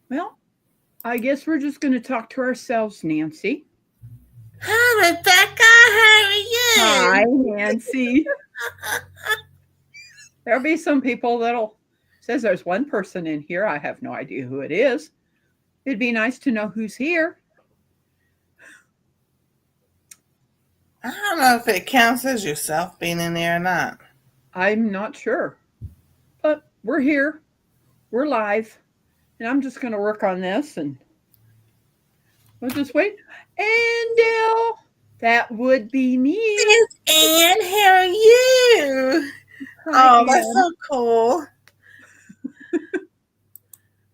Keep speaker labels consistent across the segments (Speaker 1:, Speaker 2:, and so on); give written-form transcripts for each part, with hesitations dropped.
Speaker 1: Well, I guess we're just going to talk to ourselves, Nancy.
Speaker 2: Hi, Rebecca. How are
Speaker 1: Hi,
Speaker 2: you?
Speaker 1: Nancy. There'll be some people that'll says there's one person in here. I have no idea who it is. It'd be nice to know who's here.
Speaker 2: I don't know if it counts as yourself being in there or not.
Speaker 1: I'm not sure, but we're here. We're live, and I'm just going to work on this, and we'll just wait. And Dale, that would be me.
Speaker 2: Miss Ann, how are you?
Speaker 1: Hi,
Speaker 2: Oh, that's
Speaker 1: Anne.
Speaker 2: so cool.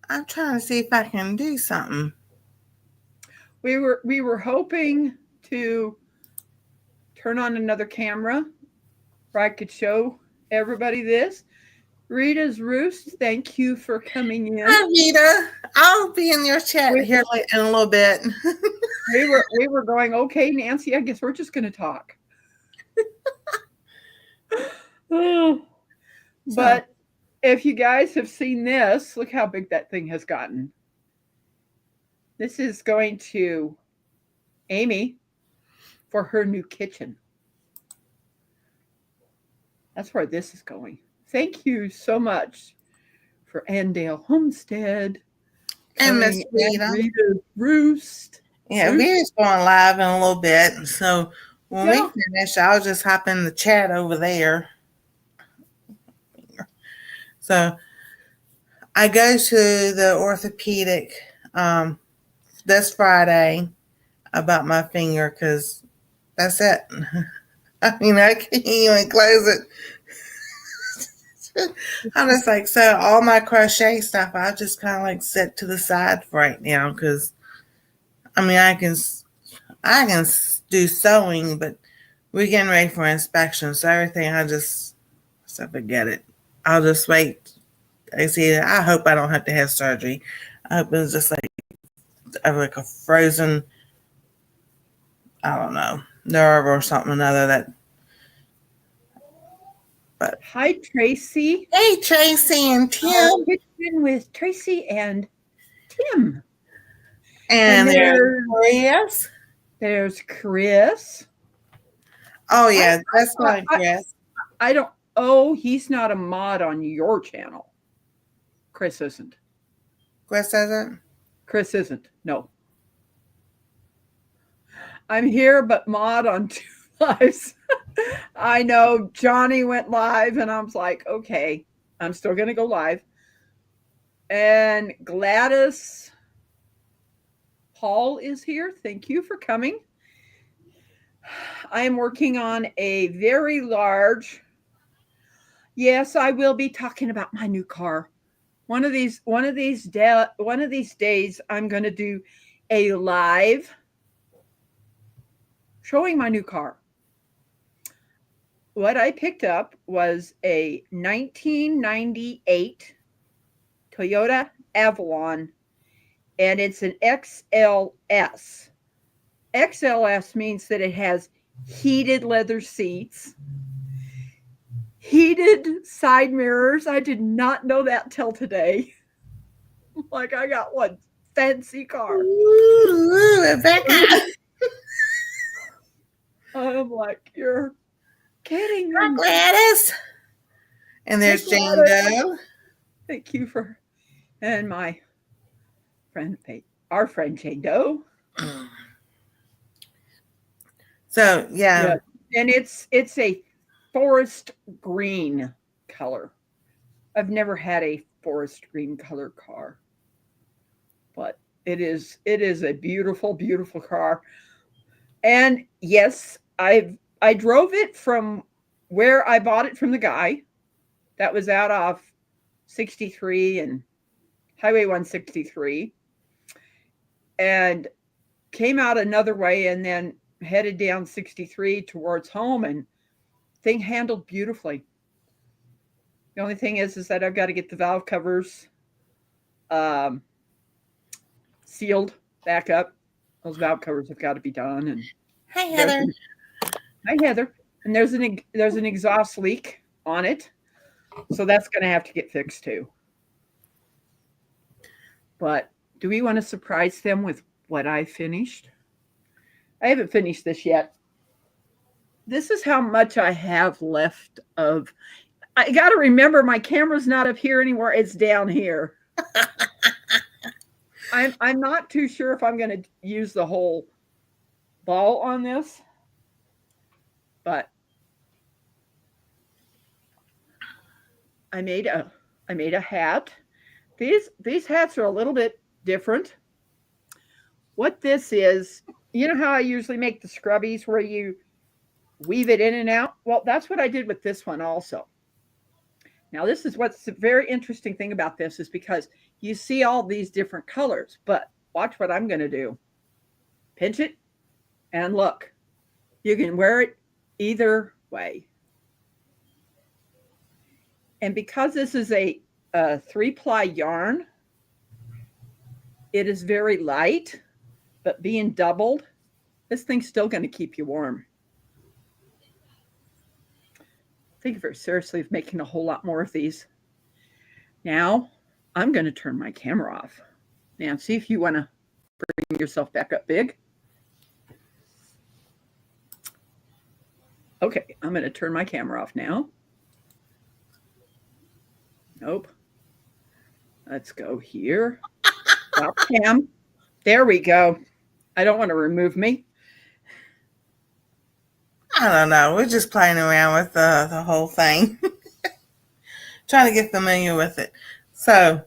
Speaker 2: I'm trying to see if I can do something.
Speaker 1: We were hoping to turn on another camera where I could show everybody this. Rita's Roost, thank you for coming in.
Speaker 2: Hi, Rita. I'll be in your chat
Speaker 1: We,
Speaker 2: here in a little bit.
Speaker 1: we were going, okay, Nancy, I guess we're just going to talk. Oh,
Speaker 2: So,
Speaker 1: but if you guys have seen this, look how big that thing has gotten. This is going to Amy for her new kitchen. That's where this is going. Thank you so much for Andale Homestead
Speaker 2: and Miss
Speaker 1: coming and
Speaker 2: Rita.
Speaker 1: Rita's Roost.
Speaker 2: Yeah,
Speaker 1: Roost.
Speaker 2: we're just going live in a little bit. So when we
Speaker 1: Yeah.
Speaker 2: finish, I'll just hop in the chat over there. So I go to the orthopedic this Friday about my finger because that's it. I mean, I can't even close it. I'm just like, so all my crochet stuff, I just kind of like set to the side for right now because I mean, I can do sewing, but we're getting ready for inspection, so everything I just so forget it. I'll just wait. I see. I hope I don't have to have surgery. I hope it's just like a frozen, I don't know, nerve or something another that. But
Speaker 1: Hi, Tracy.
Speaker 2: hey, Tracy and Tim,
Speaker 1: Kitchen with Tracy and Tim. And
Speaker 2: and there's Chris.
Speaker 1: there's Chris.
Speaker 2: Oh
Speaker 1: I
Speaker 2: yeah, that's
Speaker 1: I,
Speaker 2: fine,
Speaker 1: I
Speaker 2: Chris.
Speaker 1: I don't. Oh, he's not a mod on your channel. Chris isn't.
Speaker 2: Chris doesn't.
Speaker 1: Chris isn't. No, I'm here, but mod on two lives. I know Johnny went live, and I was like, okay, I'm still gonna go live. And Gladys Paul is here. Thank you for coming. I am working on a very large. Yes, I will be talking about my new car. One of these days, I'm going to do a live showing my new car. What I picked up was a 1998 Toyota Avalon, and it's an XLS. XLS means that it has heated leather seats, heated side mirrors. I did not know that till today. Like I got one fancy car.
Speaker 2: Ooh, Rebecca.
Speaker 1: I'm like, you're kidding
Speaker 2: Hi,
Speaker 1: me.
Speaker 2: Gladys. And
Speaker 1: Hi,
Speaker 2: there's Jane
Speaker 1: Gladys.
Speaker 2: Doe.
Speaker 1: Thank you for and my friend, our friend Jane Doe.
Speaker 2: So yeah,
Speaker 1: Yeah, and it's a forest green color. I've never had a forest green color car, but it is a beautiful, beautiful car. And yes, I drove it from where I bought it from the guy that was out off 63 and Highway 163 and came out another way and then headed down 63 towards home and thing handled beautifully. The only thing is that I've got to get the valve covers um, sealed back up. Those valve covers have got to be done. And
Speaker 2: hi
Speaker 1: there's
Speaker 2: Heather.
Speaker 1: an, hi Heather, and there's an exhaust leak on it, so that's going to have to get fixed too. But do we want to surprise them with what I finished? I haven't finished this yet. This is how much I have left of. I got to remember my camera's not up here anymore. It's down here. I'm not too sure if I'm going to use the whole ball on this, but I made a hat. These hats are a little bit different. What this is, you know how I usually make the scrubbies where you weave it in and out? Well, that's what I did with this one also. Now, this is what's the very interesting thing about this is because you see all these different colors, but watch what I'm going to do. Pinch it and look. You can wear it either way. And because this is a 3-ply yarn, it is very light, but being doubled, this thing's still going to keep you warm. Think very seriously of making a whole lot more of these. Now, I'm going to turn my camera off. Now, see if you want to bring yourself back up big. Okay, I'm going to turn my camera off now. Nope. Let's go here. Stop cam. There we go. I don't want to remove me.
Speaker 2: I don't know. We're just playing around with the whole thing. Trying to get familiar with it. So,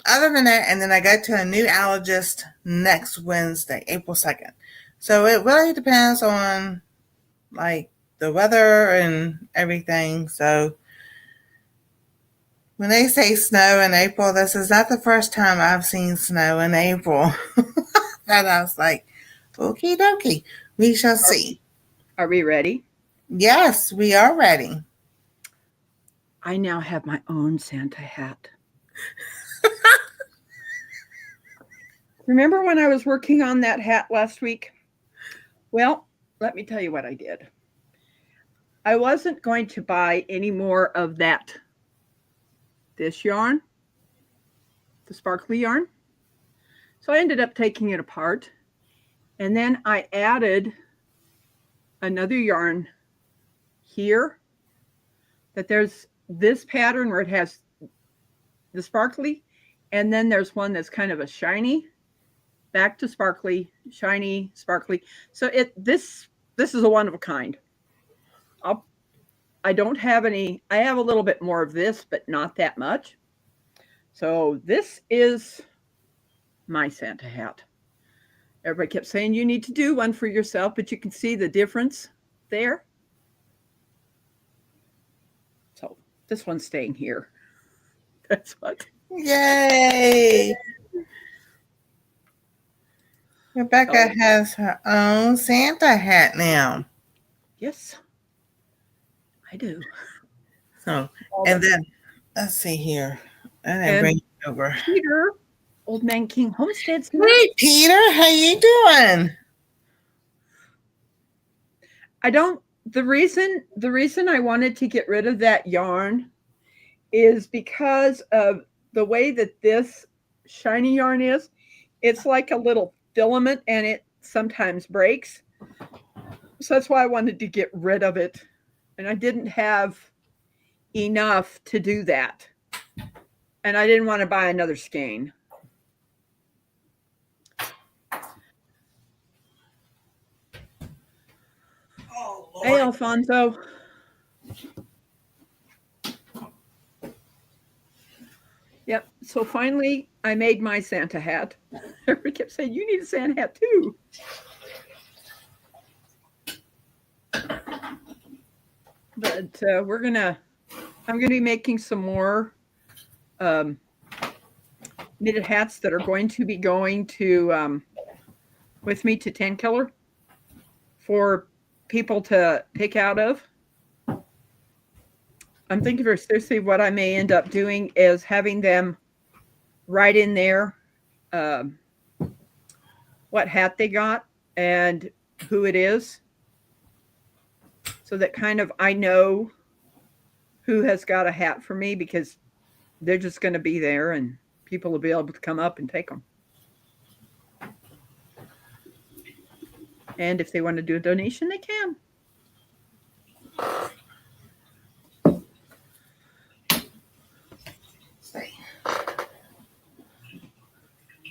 Speaker 2: other than that, and then I go to a new allergist next Wednesday, April 2nd. So, it really depends on, like, the weather and everything. So, when they say snow in April, this is not the first time I've seen snow in April. And I was like, okie dokie. We shall see.
Speaker 1: Are we ready?
Speaker 2: Yes, we are ready.
Speaker 1: I now have my own Santa hat. Remember when I was working on that hat last week? Well, let me tell you what I did. I wasn't going to buy any more of this yarn, the sparkly yarn. So I ended up taking it apart. And then I added another yarn here that there's this pattern where it has the sparkly, and then there's one that's kind of a shiny, back to sparkly, shiny, sparkly. So this is a one of a kind. I don't have any, I have a little bit more of this, but not that much. So this is my Santa hat. Everybody kept saying you need to do one for yourself, but you can see the difference there. So this one's staying here. That's what.
Speaker 2: Yay! Rebekah has her own Santa hat now.
Speaker 1: Yes, I do.
Speaker 2: So, and then let's see here. And bring it over.
Speaker 1: Peter, Old Man King Homestead.
Speaker 2: Hey, Peter, how you doing?
Speaker 1: The reason I wanted to get rid of that yarn is because of the way that this shiny yarn is. It's like a little filament and it sometimes breaks. So that's why I wanted to get rid of it. And I didn't have enough to do that. And I didn't want to buy another skein.
Speaker 2: Oh, Lord.
Speaker 1: Hey, Alfonso. Yep. So finally, I made my Santa hat. Everybody kept saying, you need a Santa hat too. But I'm going to be making some more knitted hats that are going to be going to, with me to 10 Killer for people to pick out of. I'm thinking very seriously what I may end up doing is having them write in there what hat they got and who it is, so that kind of I know who has got a hat for me, because they're just going to be there and people will be able to come up and take them. And if they want to do a donation, they can.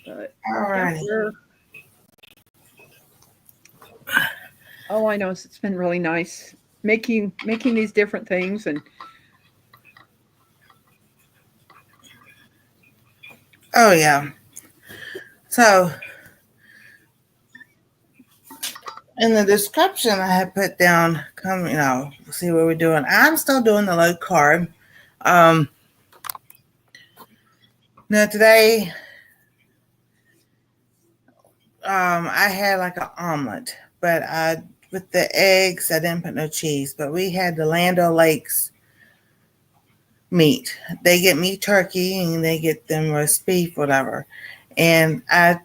Speaker 1: But yeah,
Speaker 2: Alrighty.
Speaker 1: all I know is it's been really nice making these different things. And
Speaker 2: Oh yeah. So in the description I have put down, come, see what we're doing. I'm still doing the low carb. Now today, I had like an omelet, but with the eggs, I didn't put no cheese. But we had the Land O'Lakes meat. They get meat turkey and they get them roast beef, whatever. And I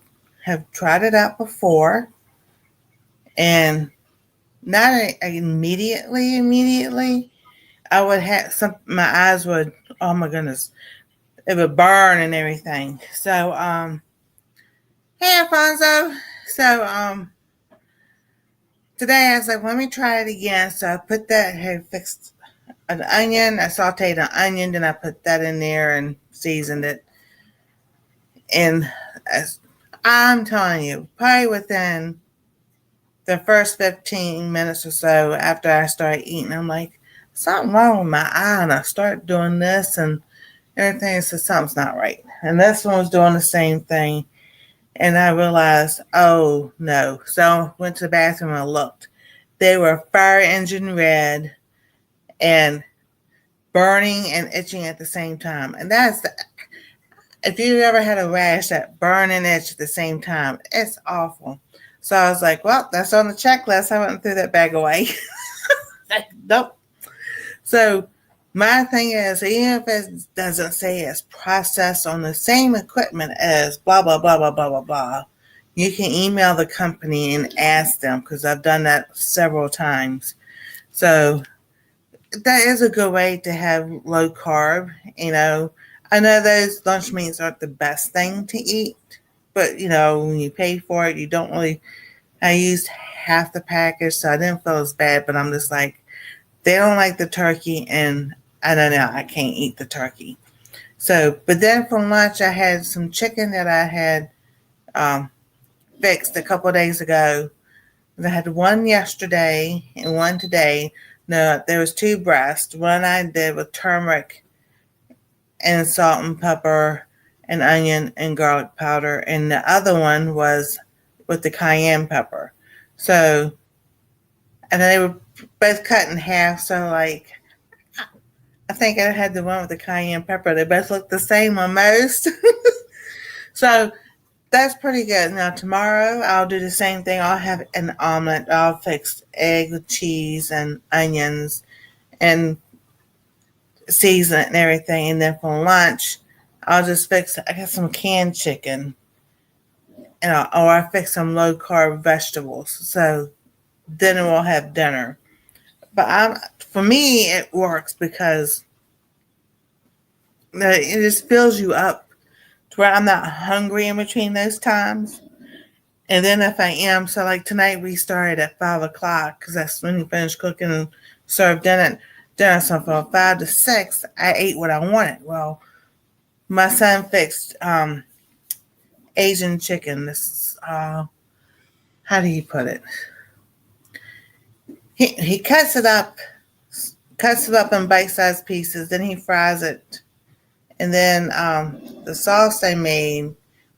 Speaker 2: have tried it out before, and not immediately. I would have my eyes would, oh my goodness, it would burn and everything. So, hey Alfonso. So, today I was like, let me try it again. So I put that, had fixed an onion. I sauteed an onion, then I put that in there and seasoned it. And I'm telling you, probably within the first 15 minutes or so after I started eating, I'm like, something wrong with my eye. And I start doing this and everything. So something's not right. And this one was doing the same thing. And I realized, oh no. So I went to the bathroom and looked. They were fire engine red and burning and itching at the same time. And if you ever had a rash that burn and itch at the same time, it's awful. So I was like, well, that's on the checklist. I went and threw that bag away. Nope. So my thing is, even if it doesn't say it's processed on the same equipment as blah, blah, blah, blah, blah, blah, blah, you can email the company and ask them, because I've done that several times. So that is a good way to have low carb. I know those lunch meats aren't the best thing to eat, but when you pay for it, you don't really. I used half the package, so I didn't feel as bad, but I'm just like, they don't like the turkey, and I don't know, I can't eat the turkey. So, but then for lunch, I had some chicken that I had fixed a couple of days ago. I had one yesterday and one today. No, there was two breasts. One I did with turmeric and salt and pepper and onion and garlic powder, and the other one was with the cayenne pepper. So, and they were both cut in half. So, like, I think I had the one with the cayenne pepper. They both look the same almost. So that's pretty good. Now tomorrow I'll do the same thing. I'll have an omelet. I'll fix egg with cheese and onions and season it and everything. And then for lunch, I'll just I got some canned chicken, or I fix some low carb vegetables. So then we'll have dinner. But for me, it works because it just fills you up to where I'm not hungry in between those times. And then if I am, so like tonight we started at 5:00 because that's when we finished cooking and served dinner. So from 5 to 6, I ate what I wanted. Well, my son fixed Asian chicken. This is, how do you put it? He cuts it up in bite-sized pieces. Then he fries it. And then the sauce they made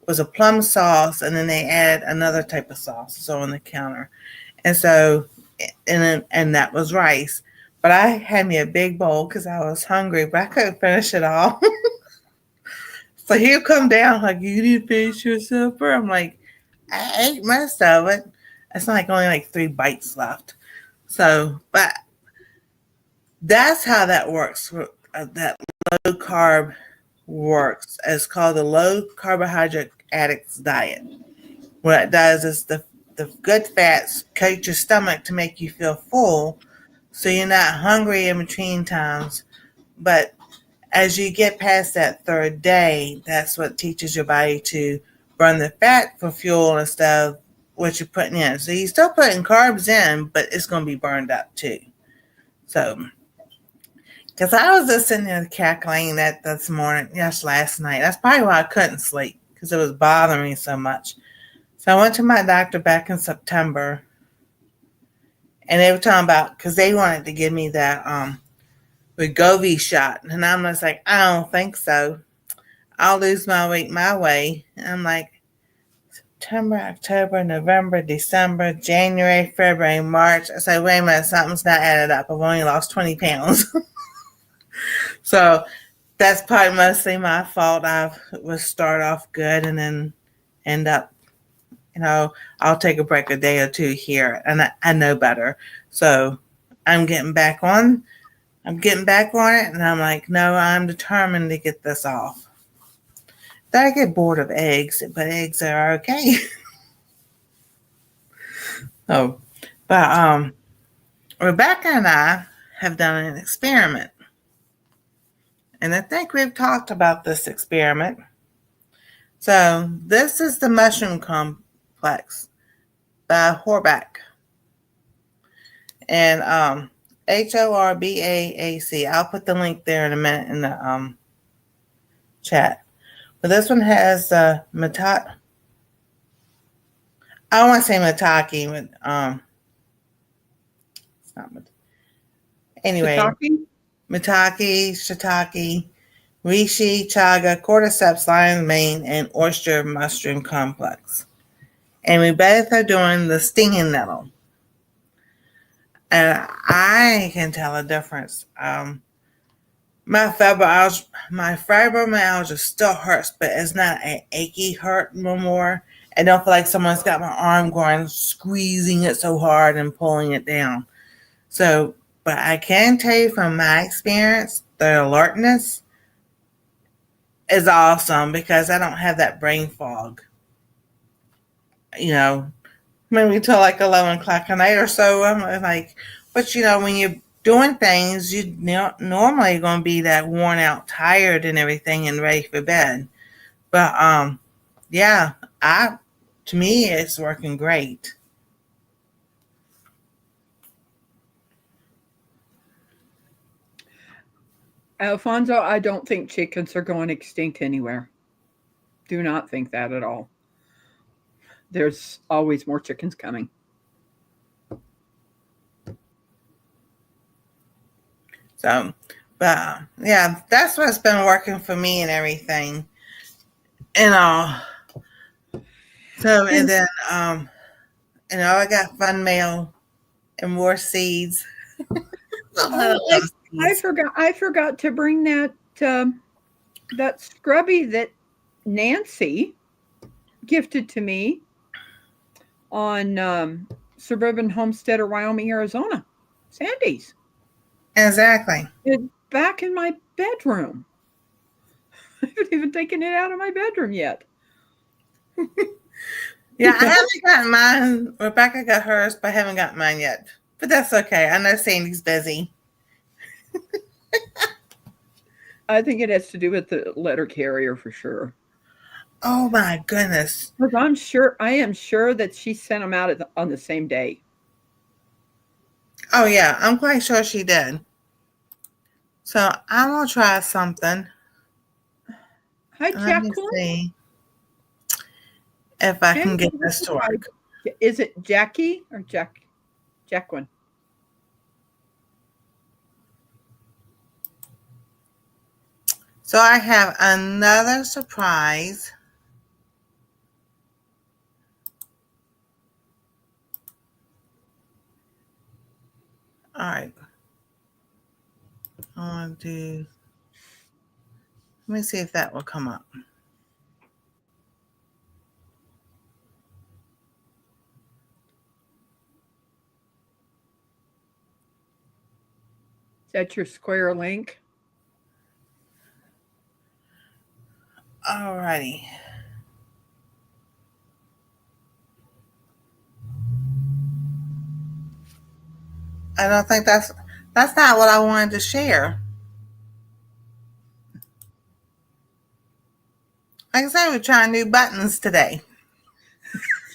Speaker 2: was a plum sauce, and then they added another type of sauce. So on the counter. And so, and that was rice. But I had me a big bowl because I was hungry, but I couldn't finish it all. So he'll come down like, you need to finish your supper. I'm like, I ate most of it. It's like only like 3 bites left. So, but that's how that works. That low carb works. It's called the low carbohydrate addicts diet. What it does is the good fats coat your stomach to make you feel full, so you're not hungry in between times. But as you get past that 3rd day, that's what teaches your body to burn the fat for fuel instead of what you're putting in. So you're still putting carbs in, but it's going to be burned up too. So, because I was just sitting there calculating that this morning, yes, last night. That's probably why I couldn't sleep, because it was bothering me so much. So I went to my doctor back in September, and they were talking about, because they wanted to give me that Wegovy shot, and I'm just like, I don't think so. I'll lose my weight my way. And I'm like, September, October, November, December, January, February, March. I said, wait a minute, something's not added up. I've only lost 20 pounds. So that's probably mostly my fault. I would start off good and then end up, I'll take a break a day or two here, and I know better. So I'm getting back on. I'm getting back on it, and I'm like, no, I'm determined to get this off. Then I get bored of eggs, but eggs are okay. Oh, but Rebekah and I have done an experiment, and I think we've talked about this experiment. So this is the mushroom complex by Horbach, and Horbaac. I'll put the link there in a minute in the chat. But this one has I don't want to say mataki, but it's not anyway.
Speaker 1: Shiitake?
Speaker 2: Mataki, shiitake, reishi, chaga, cordyceps, lion's mane, and oyster mushroom complex. And we both are doing the stinging nettle. And I can tell a difference. My fibromyalgia still hurts, but it's not an achy hurt no more. I don't feel like someone's got my arm going, squeezing it so hard and pulling it down. So, but I can tell you from my experience, the alertness is awesome because I don't have that brain fog. Maybe till like 11 o'clock at night or so. I'm like, but when you're doing things, you normally going to be that worn out, tired and everything and ready for bed. But yeah, to me, it's working great.
Speaker 1: Alfonso, I don't think chickens are going extinct anywhere. Do not think that at all. There's always more chickens coming.
Speaker 2: So, but yeah, that's what's been working for me and everything. And so, and then I got fun mail and more seeds.
Speaker 1: Oh, I forgot to bring that scrubby that Nancy gifted to me on Suburban Homesteader, Wyoming, Arizona. Sandy's.
Speaker 2: Exactly.
Speaker 1: It's back in my bedroom. I haven't even taken it out of my bedroom yet.
Speaker 2: Yeah, I haven't gotten mine. Rebekah got hers, but I haven't got mine yet. But that's okay. I know Sandy's busy.
Speaker 1: I think it has to do with the letter carrier for sure.
Speaker 2: Oh my goodness.
Speaker 1: Because I am sure that she sent them out on the same day.
Speaker 2: Oh yeah, I'm quite sure she did. So I'm gonna try something.
Speaker 1: Hi,
Speaker 2: Let me
Speaker 1: Jacqueline.
Speaker 2: see if I can get this to work.
Speaker 1: Is it Jackie or Jacqueline?
Speaker 2: So I have another surprise. All right. I want to do. Let me see if that will come up.
Speaker 1: Is that your square link?
Speaker 2: All righty. I don't think that's not what I wanted to share. Like I said, we're trying new buttons today.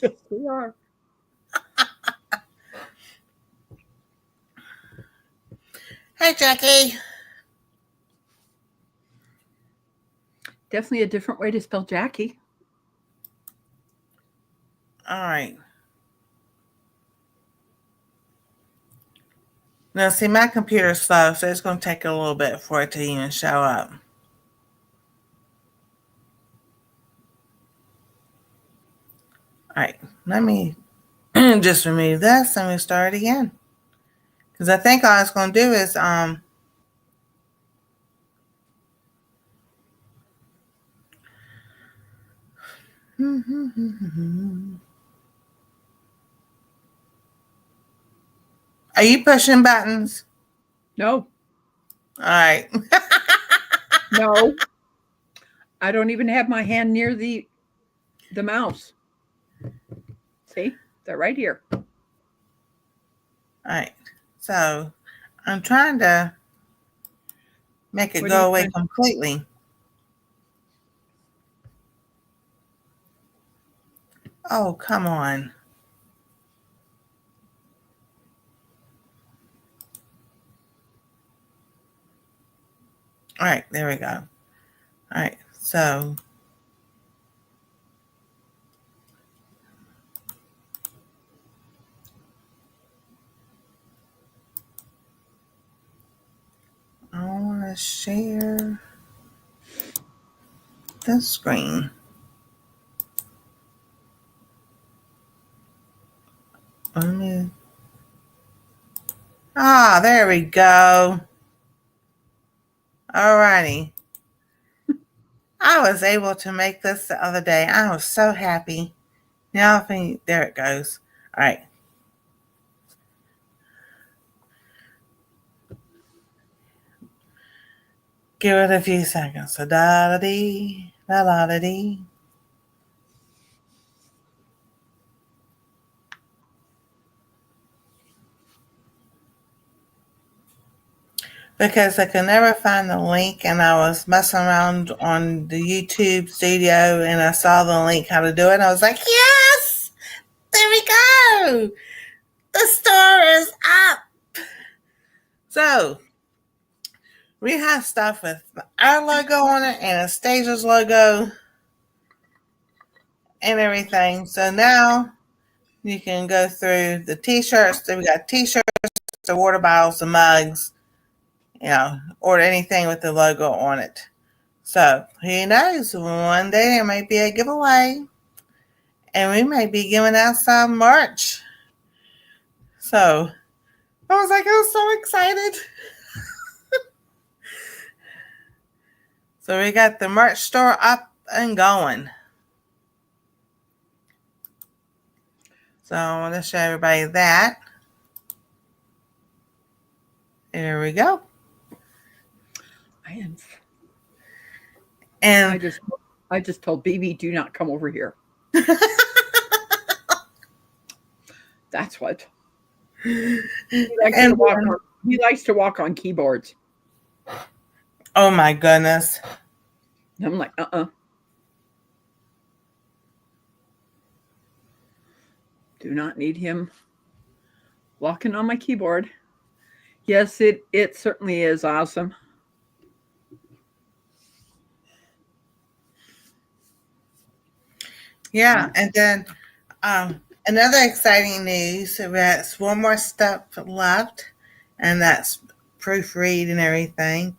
Speaker 1: Yes, we are.
Speaker 2: Hi, Jackie.
Speaker 1: Definitely a different way to spell Jackie.
Speaker 2: All right. Now, see, my computer's slow, so it's going to take a little bit for it to even show up. All right. Let me just remove this and we start again. Because I think all it's going to do is Are you pushing buttons?
Speaker 1: No.
Speaker 2: All right.
Speaker 1: No. I don't even have my hand near the mouse. See? They're right here.
Speaker 2: All right. So I'm trying to make it go away completely. Oh, come on. All right, there we go. All right, so I want to share the screen. There we go. All righty. I was able to make this the other day. I was so happy. Now I think there it goes. All right. Give it a few seconds. So da-da-dee, da-da-da-dee. Because I could never find the link, and I was messing around on the YouTube studio and I saw the link how to do it. And I was like, yes, there we go. The store is up. So we have stuff with our logo on it and Anastasia's logo and everything. So now you can go through the t-shirts. So we got t-shirts, the water bottles, the mugs, or anything with the logo on it. So who knows? One day there might be a giveaway, and we might be giving out some merch. So I was like, I'm so excited. So we got the merch store up and going. So I want to show everybody that. There we go. And
Speaker 1: I just told BB, do not come over here. That's what. He likes to walk on keyboards.
Speaker 2: Oh my goodness.
Speaker 1: I'm like, do not need him walking on my keyboard. Yes, it certainly is awesome.
Speaker 2: Yeah, and then another exciting news, that's one more step left, and that's proofread and everything.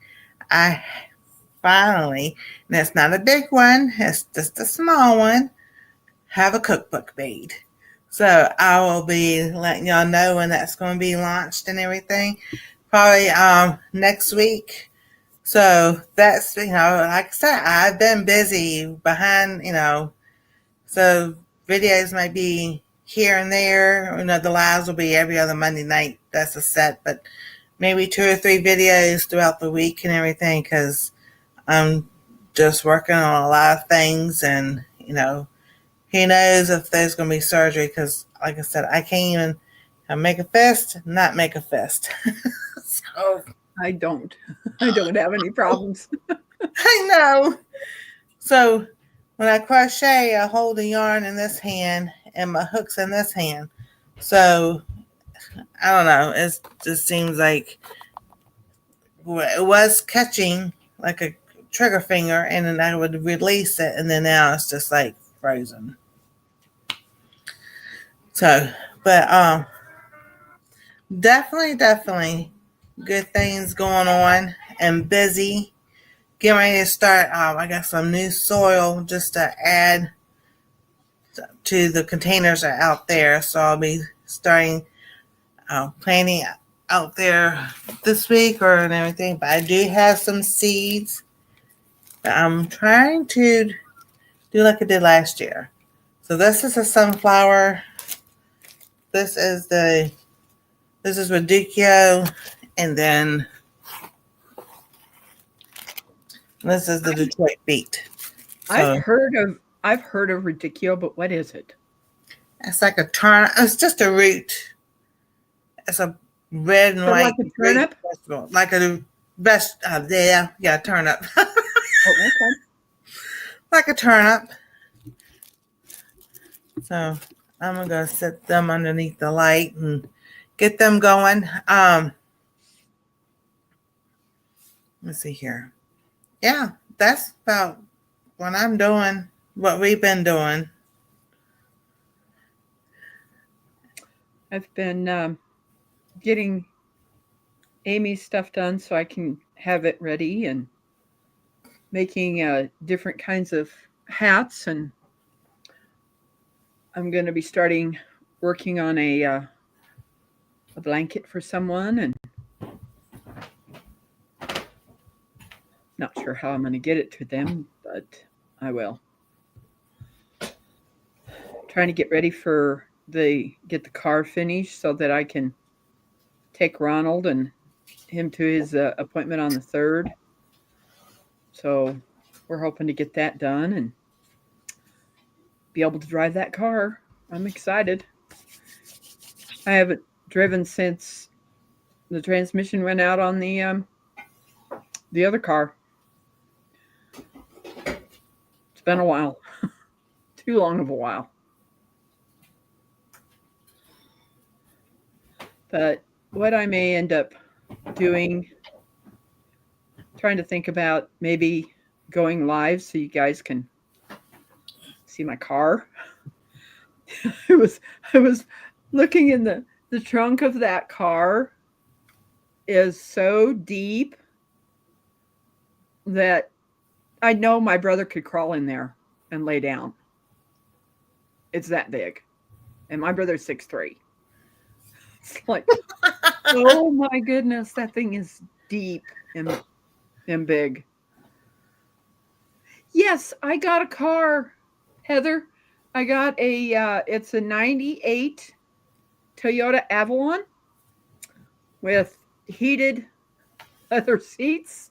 Speaker 2: I finally, and it's not a big one, it's just a small one, have a cookbook made. So I will be letting y'all know when that's going to be launched and everything, probably next week. So that's, like I said, I've been busy behind, so videos might be here and there. The lives will be every other Monday night. That's a set, but maybe 2 or 3 videos throughout the week and everything, because I'm just working on a lot of things, and who knows if there's going to be surgery, because like I said, I can't even make a fist, not make a fist.
Speaker 1: So I don't have any problems.
Speaker 2: I know. So when I crochet, I hold the yarn in this hand and my hook's in this hand. So I don't know. It just seems like it was catching like a trigger finger, and then I would release it, and then now it's just like frozen. So, but definitely good things going on and busy. Getting ready to start. I got some new soil just to add to the containers that are out there, so I'll be starting planting out there this week or and everything. But I do have some seeds that I'm trying to do like I did last year. So this is a sunflower. This is radicchio, and then this is the Detroit beet. So
Speaker 1: I've heard of radicchio, but what is it?
Speaker 2: it's like a turnip. It's just a root. It's a red and
Speaker 1: So
Speaker 2: white
Speaker 1: like a turnip?
Speaker 2: vegetable, like a yeah, turnip,
Speaker 1: Oh, okay.
Speaker 2: like a turnip. So I'm gonna go set them underneath the light and get them going. Let's see here. Yeah, that's about what I'm doing. What we've been doing.
Speaker 1: I've been getting Amy's stuff done so I can have it ready and making different kinds of hats. And I'm going to be starting working on a blanket for someone, and not sure how I'm going to get it to them, but I will. Trying to get ready for get the car finished so that I can take Ronald and him to his appointment on the 3rd. So we're hoping to get that done and be able to drive that car. I'm excited. I haven't driven since the transmission went out on the other car. It's been a while. Too long of a while. But what I may end up doing, trying to think about maybe going live so you guys can see my car. I was looking in the trunk of that car is so deep that I know my brother could crawl in there and lay down. It's that big. And my brother's 6'3". It's like, oh my goodness, that thing is deep and big. Yes, I got a car, Heather. I got it's a 98 Toyota Avalon with heated leather seats.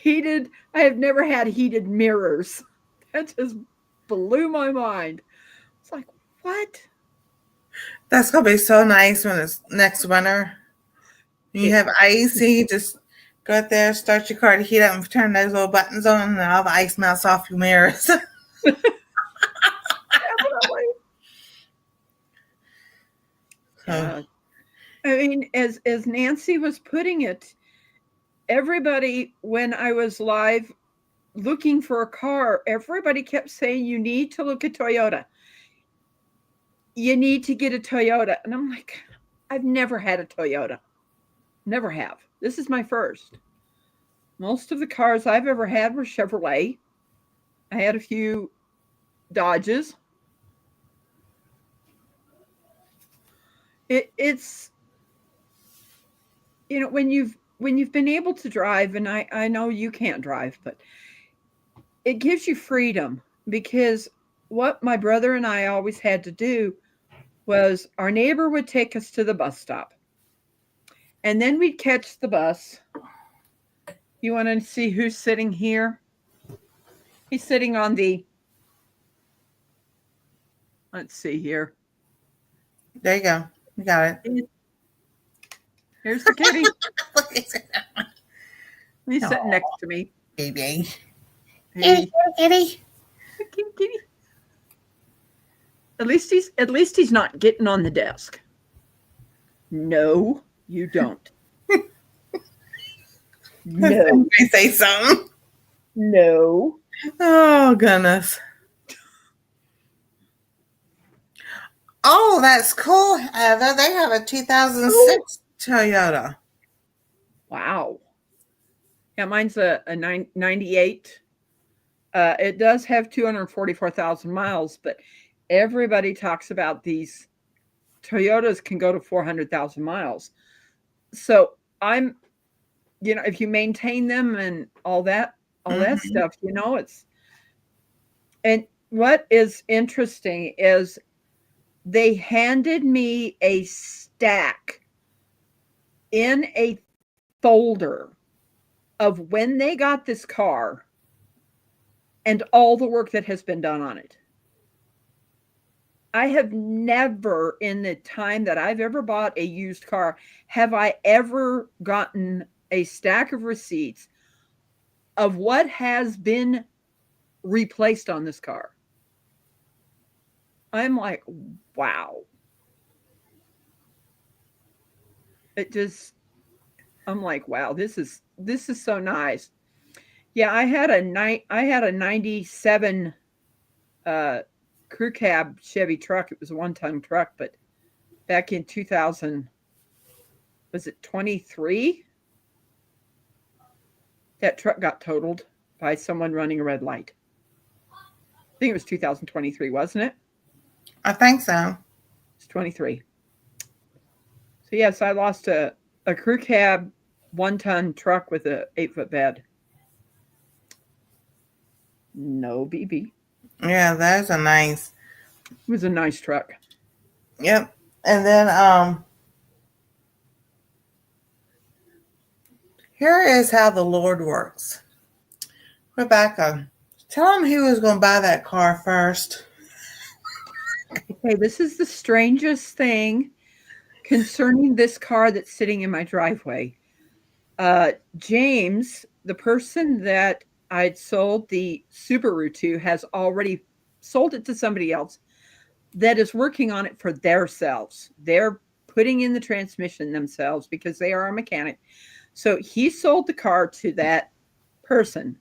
Speaker 1: I have never had heated mirrors. That just blew my mind. It's like, what?
Speaker 2: That's gonna be so nice when it's next winter. You have ice, so you just go out there, start your car to heat up, and turn those little buttons on, and all the ice melts off your mirrors.
Speaker 1: Definitely. I mean, as Nancy was putting it, everybody, when I was live looking for a car, everybody kept saying, you need to look at Toyota. You need to get a Toyota. And I'm like, I've never had a Toyota. Never have. This is my first. Most of the cars I've ever had were Chevrolet. I had a few Dodges. It's, you know, when you've been able to drive, and I know you can't drive, but it gives you freedom, because what my brother and I always had to do was our neighbor would take us to the bus stop, and then we'd catch the bus. You want to see who's sitting here? He's sitting on let's see here.
Speaker 2: There you go. You got it.
Speaker 1: Here's the kitty. He's sitting next to me.
Speaker 2: Baby.
Speaker 1: Hey.
Speaker 2: Kitty.
Speaker 1: Kitty. At least he's not getting on the desk. No, you don't. No.
Speaker 2: Somebody say something.
Speaker 1: No.
Speaker 2: Oh, goodness. Oh, that's cool, Heather. They have a 2006 Toyota.
Speaker 1: Wow. Yeah, mine's a 98. It does have 244,000 miles, but everybody talks about these Toyotas can go to 400,000 miles. So I'm, if you maintain them and all that
Speaker 2: Mm-hmm.
Speaker 1: stuff, and what is interesting is they handed me a stack in a folder of when they got this car and all the work that has been done on it. I have never, in the time that I've ever bought a used car, have I ever gotten a stack of receipts of what has been replaced on this car. I'm like, wow. It just, I'm like, wow, this is so nice. Yeah, I had a 97 uh crew cab Chevy truck. It was a one-ton truck, but back in 2000, was it 23? That truck got totaled by someone running a red light. I think it was 2023, wasn't it?
Speaker 2: I think so.
Speaker 1: It's 23. So yes, I lost a crew cab one-ton truck with a 8-foot bed. No BB.
Speaker 2: Yeah, that's a nice.
Speaker 1: It was a nice truck.
Speaker 2: Yep. And then here is how the Lord works. Rebecca, tell him he was going to buy that car first.
Speaker 1: Okay, this is the strangest thing concerning this car that's sitting in my driveway. James, the person that I'd sold the Subaru to, has already sold it to somebody else that is working on it for themselves. They're putting in the transmission themselves because they are a mechanic. So he sold the car to that person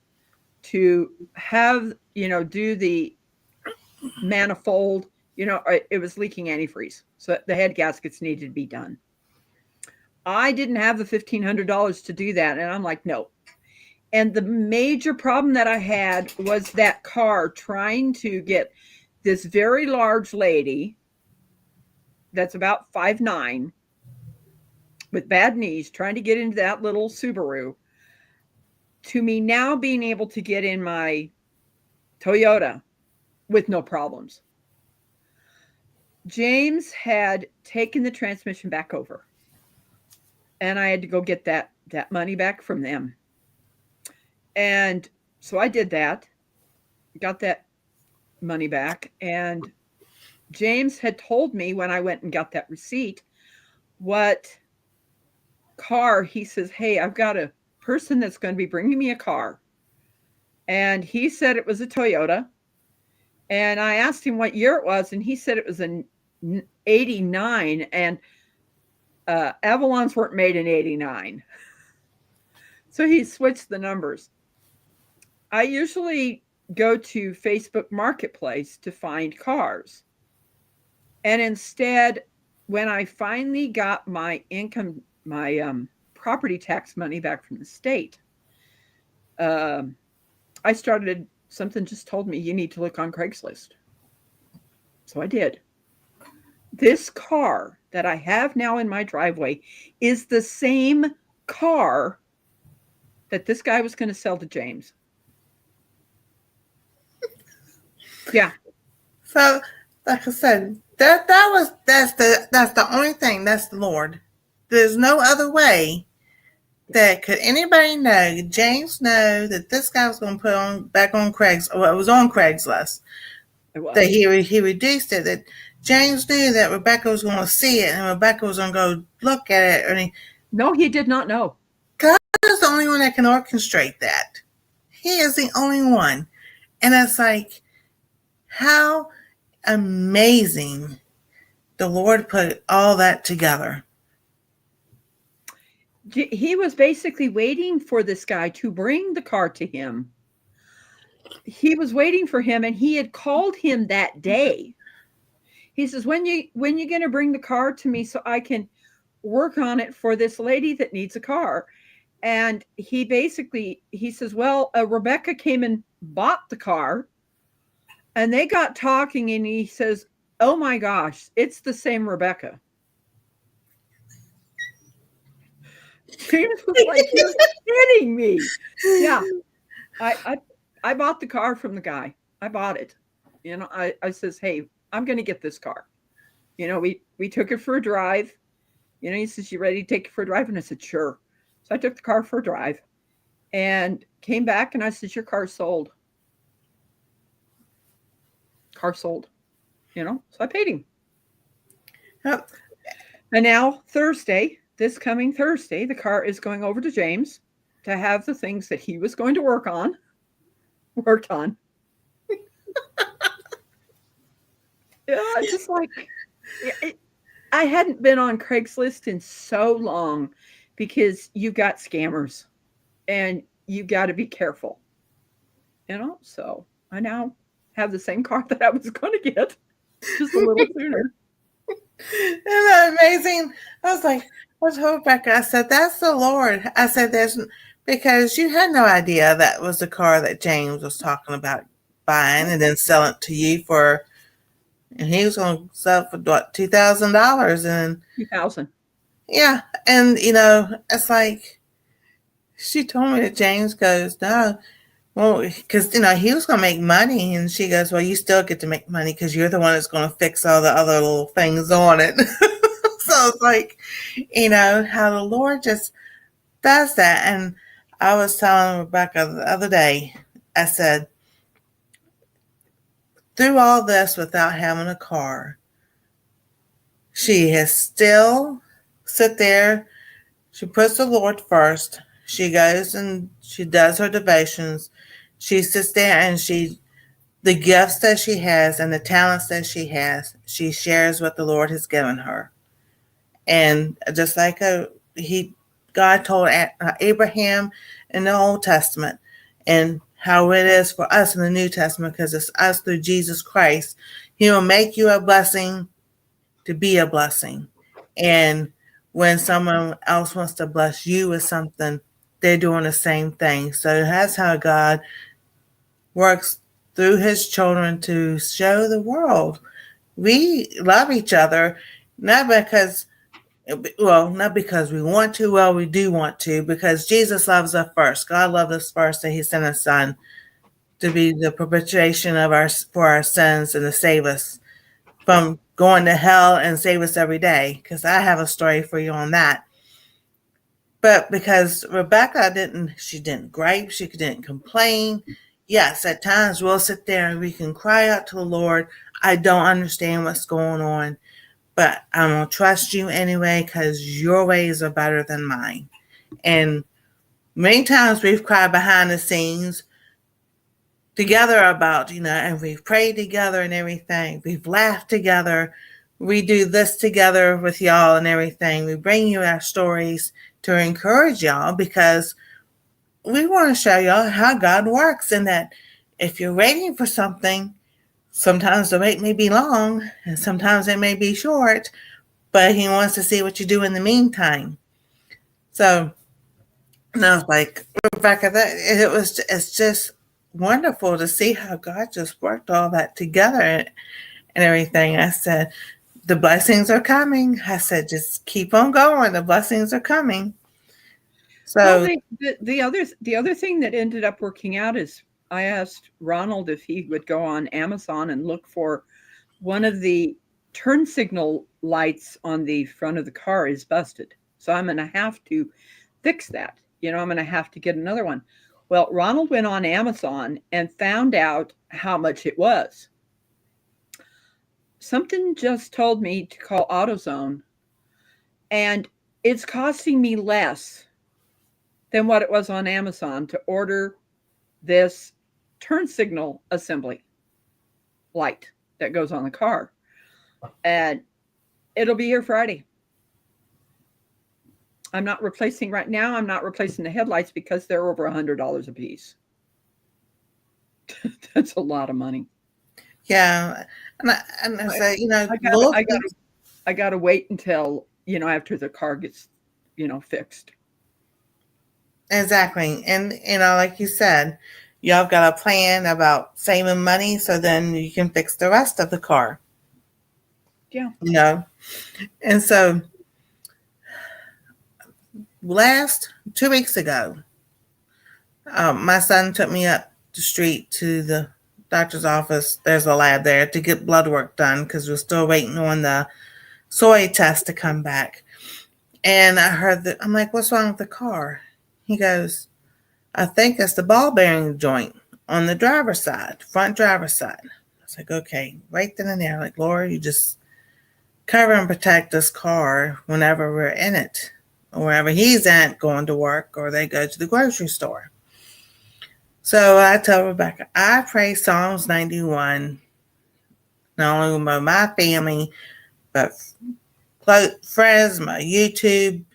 Speaker 1: to have, do the manifold, it was leaking antifreeze. So the head gaskets needed to be done. I didn't have the $1,500 to do that. And I'm like, no. And the major problem that I had was that car trying to get this very large lady that's about 5'9" with bad knees trying to get into that little Subaru to me now being able to get in my Toyota with no problems. James had taken the transmission back over, and I had to go get that money back from them. And so I did that, got that money back, and James had told me when I went and got that receipt what car. He says, hey, I've got a person that's going to be bringing me a car. And he said it was a Toyota. And I asked him what year it was, and he said it was an 89. And Avalons weren't made in 89. So he switched the numbers. I usually go to Facebook Marketplace to find cars. And instead, when I finally got my property tax money back from the state, I started, something just told me you need to look on Craigslist. So I did. This car that I have now in my driveway is the same car that this guy was going to sell to James. Yeah.
Speaker 2: So, like I said, that's the only thing. That's the Lord. There's no other way that could anybody know, James know that this guy was going to put on back on Craigslist. Well, it was on Craigslist.
Speaker 1: It was.
Speaker 2: That he reduced it. That James knew that Rebecca was going to see it, and Rebecca was going to go look at it. And
Speaker 1: no, he did not know.
Speaker 2: God is the only one that can orchestrate that. He is the only one, and it's like how amazing the Lord put all that together.
Speaker 1: he was basically waiting for this guy to bring the car to him. He was waiting for him, and he had called him that day. He says, when you going to bring the car to me so I can work on it for this lady that needs a car? And he says, well, Rebecca came and bought the car, and they got talking, and he says, oh my gosh, it's the same Rebecca. James was like, you're kidding me. Yeah, I bought the car from the guy. I bought it. I says, hey, I'm going to get this car. We took it for a drive. He says, you ready to take it for a drive? And I said, sure. So I took the car for a drive and came back, and I said, your car's sold. Car sold. So I paid him.
Speaker 2: Yep.
Speaker 1: And now this coming Thursday, the car is going over to James to have the things that he was going to worked on. Yeah, just like I hadn't been on Craigslist in so long because you've got scammers and you got to be careful. So I now have the same car that I was going to get just a little sooner.
Speaker 2: Isn't that amazing? I was like, what's Rebecca? I said, that's the Lord. I said, because you had no idea that was the car that James was talking about buying and then selling it to you for, and he was going to sell it for what, $2,000? And
Speaker 1: 2000.
Speaker 2: Yeah. And, it's like, she told me that James goes, no, well, because, he was going to make money. And she goes, well, you still get to make money because you're the one that's going to fix all the other little things on it. So it's like, how the Lord just does that. And I was telling Rebecca the other day, I said, through all this without having a car, she has still sit there. She puts the Lord first. She goes and she does her devotions. She sits there and the gifts that she has and the talents that she has, she shares what the Lord has given her. And just like God told Abraham in the Old Testament, and how it is for us in the New Testament, because it's us through Jesus Christ. He will make you a blessing to be a blessing. And when someone else wants to bless you with something, they're doing the same thing. So that's how God works through his children to show the world we love each other, not because we want to. Well, we do want to, because Jesus loves us first. God loved us first, that he sent his son to be the propitiation for our sins and to save us from going to hell and save us every day. Because I have a story for you on that. But because Rebecca didn't gripe, she didn't complain. Yes, at times we'll sit there and we can cry out to the Lord. I don't understand what's going on, but I'm going to trust you anyway because your ways are better than mine. And many times we've cried behind the scenes together about, and we've prayed together and everything. We've laughed together. We do this together with y'all and everything. We bring you our stories to encourage y'all because we want to show y'all how God works, and that if you're waiting for something, sometimes the wait may be long and sometimes it may be short, but he wants to see what you do in the meantime. So, and I was like, Rebecca, it's just wonderful to see how God just worked all that together and everything. I said, the blessings are coming. I said, just keep on going. The blessings are coming. So
Speaker 1: the other thing that ended up working out is I asked Ronald if he would go on Amazon and look for one of the turn signal lights on the front of the car is busted. So I'm going to have to fix that. I'm going to have to get another one. Well, Ronald went on Amazon and found out how much it was. Something just told me to call AutoZone, and it's costing me less than what it was on Amazon to order this turn signal assembly light that goes on the car. And it'll be here Friday. I'm not replacing right now. I'm not replacing the headlights because they're over $100 a piece. That's a lot of money.
Speaker 2: Yeah. And I
Speaker 1: I,
Speaker 2: say,
Speaker 1: I got
Speaker 2: little
Speaker 1: I got
Speaker 2: things.
Speaker 1: I got to wait until after the car gets fixed.
Speaker 2: Exactly. And, like you said, y'all got a plan about saving money so then you can fix the rest of the car,
Speaker 1: Yeah.
Speaker 2: you know? And so last 2 weeks ago, my son took me up the street to the doctor's office. There's a lab there to get blood work done because we're still waiting on the soy test to come back. And I heard that, I'm like, what's wrong with the car? He goes, I think it's the ball bearing joint on the driver's side, front driver's side. I was like, okay, right then and there, like, Lord, you just cover and protect this car whenever we're in it, or wherever he's at going to work, or they go to the grocery store. So I tell Rebekah, I pray Psalms 91, not only with my family, but friends, my YouTube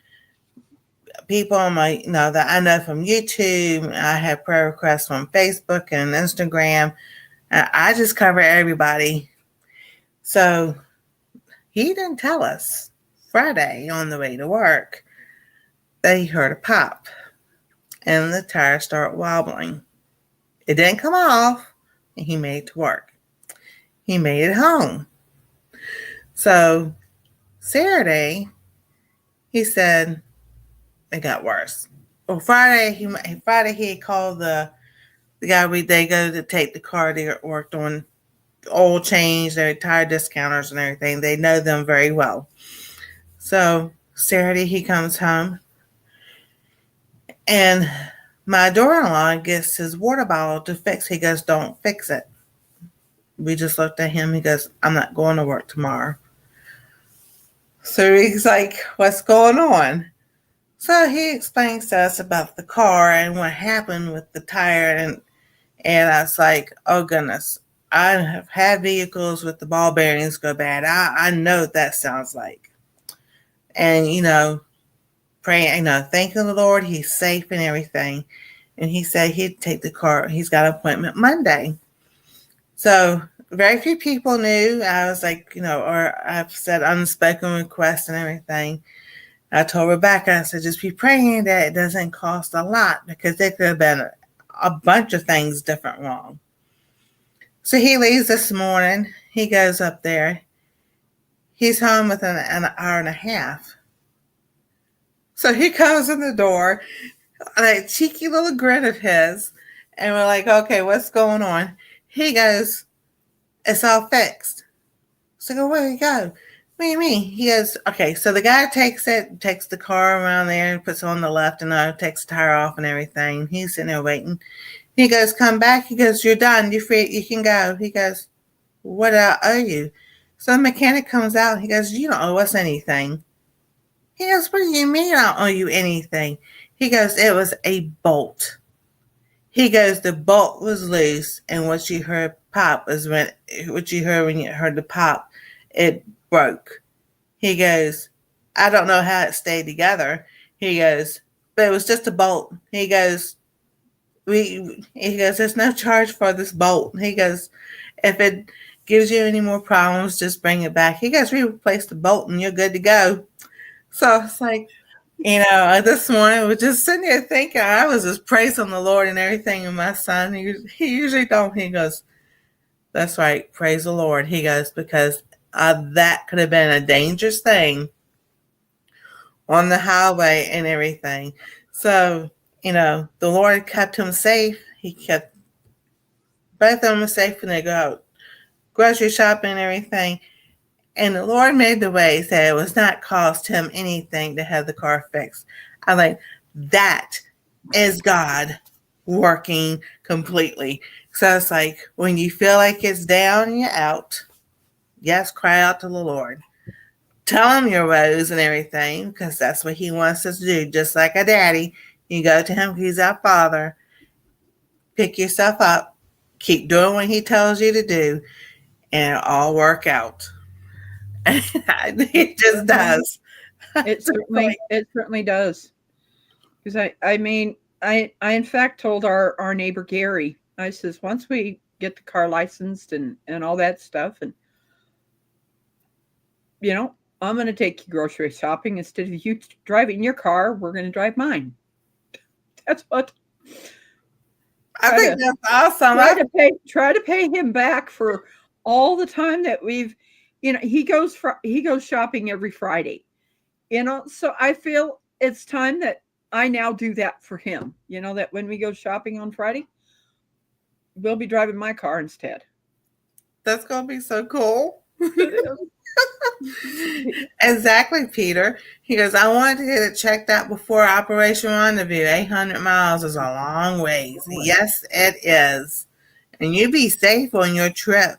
Speaker 2: people on my, that I know from YouTube. I have prayer requests from Facebook and Instagram. I just cover everybody. So he didn't tell us Friday on the way to work that he heard a pop and the tire started wobbling. It didn't come off, and he made it to work. He made it home. So Saturday, he said it got worse. Well, Friday he called the guy they go to take the car. They worked on oil change, their tire discounters and everything. They know them very well. So Saturday he comes home, and my daughter-in-law gets his water bottle to fix. He goes, don't fix it. We just looked at him. He goes, I'm not going to work tomorrow. So he's like, what's going on? So he explains to us about the car and what happened with the tire. And I was like, oh, goodness. I have had vehicles with the ball bearings go bad. I know what that sounds like. And, praying, thanking the Lord, he's safe and everything. And he said he'd take the car. He's got an appointment Monday. So very few people knew. I was like, or I've said unspoken requests and everything. I told Rebekah, I said, just be praying that it doesn't cost a lot because there could have been a bunch of things different wrong. So he leaves this morning. He goes up there. He's home within an hour and a half. So he comes in the door, that cheeky little grin of his, and we're like, okay, what's going on? He goes, it's all fixed. So I go, where do you go? What do you mean? He goes, okay, so the guy takes the car around there and puts it on the left and takes the tire off and everything. He's sitting there waiting. He goes, come back. He goes, you're done. You're free. You can go. He goes, what do I owe you? So the mechanic comes out. He goes, you don't owe us anything. He goes, what do you mean I don't owe you anything? He goes, it was a bolt. He goes, the bolt was loose, and what you heard pop is what you heard when you heard the pop, it broke. He goes, I don't know how it stayed together. He goes, but it was just a bolt. He goes, there's no charge for this bolt. He goes, if it gives you any more problems, just bring it back. He goes, we replace the bolt and you're good to go. So it's like, this morning I was just sitting there thinking, I was just praising the Lord and everything. And my son, he usually don't. He goes, that's right, praise the Lord. He goes, because that could have been a dangerous thing on the highway and everything. So, the Lord kept him safe. He kept both of them safe when they go out grocery shopping and everything. And the Lord made the way so it was not cost him anything to have the car fixed. I'm like, that is God working completely. So it's like, when you feel like it's down and you're out, yes, cry out to the Lord. Tell him your woes and everything, because that's what he wants us to do. Just like a daddy, you go to him, he's our father. Pick yourself up. Keep doing what he tells you to do, and it'll all work out. It just does.
Speaker 1: It certainly does. Because I in fact told our neighbor Gary, I says, once we get the car licensed and all that stuff, and you know, I'm going to take you grocery shopping instead of you driving your car. We're going to drive mine. That's what
Speaker 2: I
Speaker 1: try
Speaker 2: think
Speaker 1: to
Speaker 2: that's awesome.
Speaker 1: try to pay him back for all the time that we've, he goes shopping every Friday. So I feel it's time that I now do that for him. That when we go shopping on Friday, we'll be driving my car instead.
Speaker 2: That's gonna be so cool.
Speaker 1: It is.
Speaker 2: Exactly, Peter. He goes, I wanted to get it checked out before Operation Rendezvous. 800 miles is a long ways. Yes, it is. And you be safe on your trip.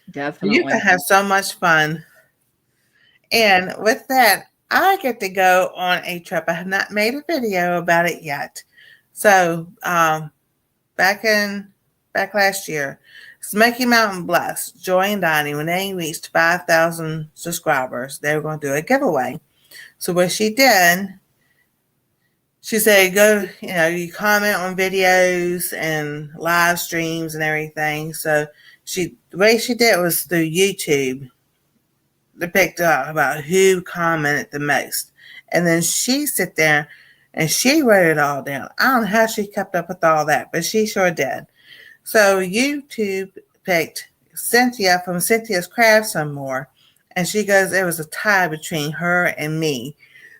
Speaker 2: You can
Speaker 1: Definitely.
Speaker 2: have so much fun. And with that, I get to go on a trip. I have not made a video about it yet. So, back last year, Smoky Mountain Bless, Joy and Donnie, when they reached 5,000 subscribers, they were going to do a giveaway. So what she did, she said, go, you comment on videos and live streams and everything. So the way she did it was through YouTube. They picked up about who commented the most. And then she sit there and she wrote it all down. I don't know how she kept up with all that, but she sure did. So YouTube picked Cynthia from Cynthia's Craft some more. And she goes, it was a tie between her and me.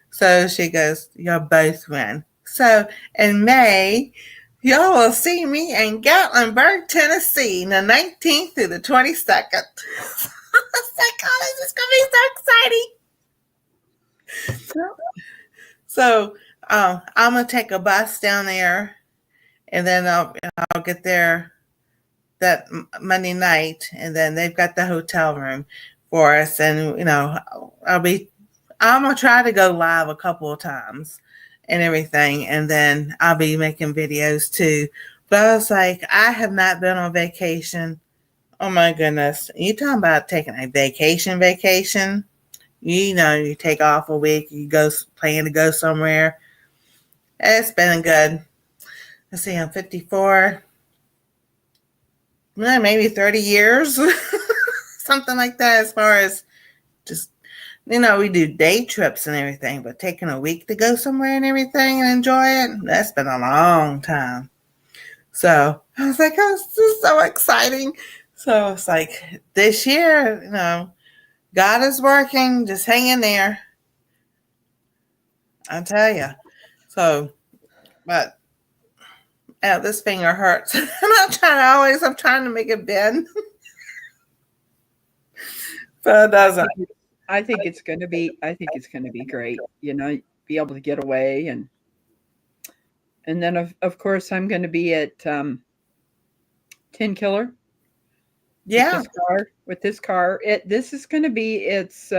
Speaker 2: So she goes, you'll both win. So in May, y'all will see me in Gatlinburg, Tennessee, the 19th through the 22nd. It's like, oh, this is going to be so exciting. So I'm going to take a bus down there, and then I'll get there that Monday night, and then they've got the hotel room for us. And, I'm going to try to go live a couple of times and everything, and then I'll be making videos too. But I was like, I have not been on vacation. Oh my goodness. You talking about taking a vacation. You take off a week, you plan to go somewhere. It's been good. Let's see, I'm 54. Maybe 30 years. Something like that, as far as just, we do day trips and everything, but taking a week to go somewhere and everything and enjoy it, that's been a long time. So I was like, oh, this is so exciting. So it's like this year, God is working. Just hang in there. I tell you. So, but this finger hurts. I'm trying to make it bend. But it doesn't.
Speaker 1: I think it's going to be great, be able to get away. And then of course I'm going to be at 10 Killer.
Speaker 2: Yeah.
Speaker 1: With this car, this is going to be its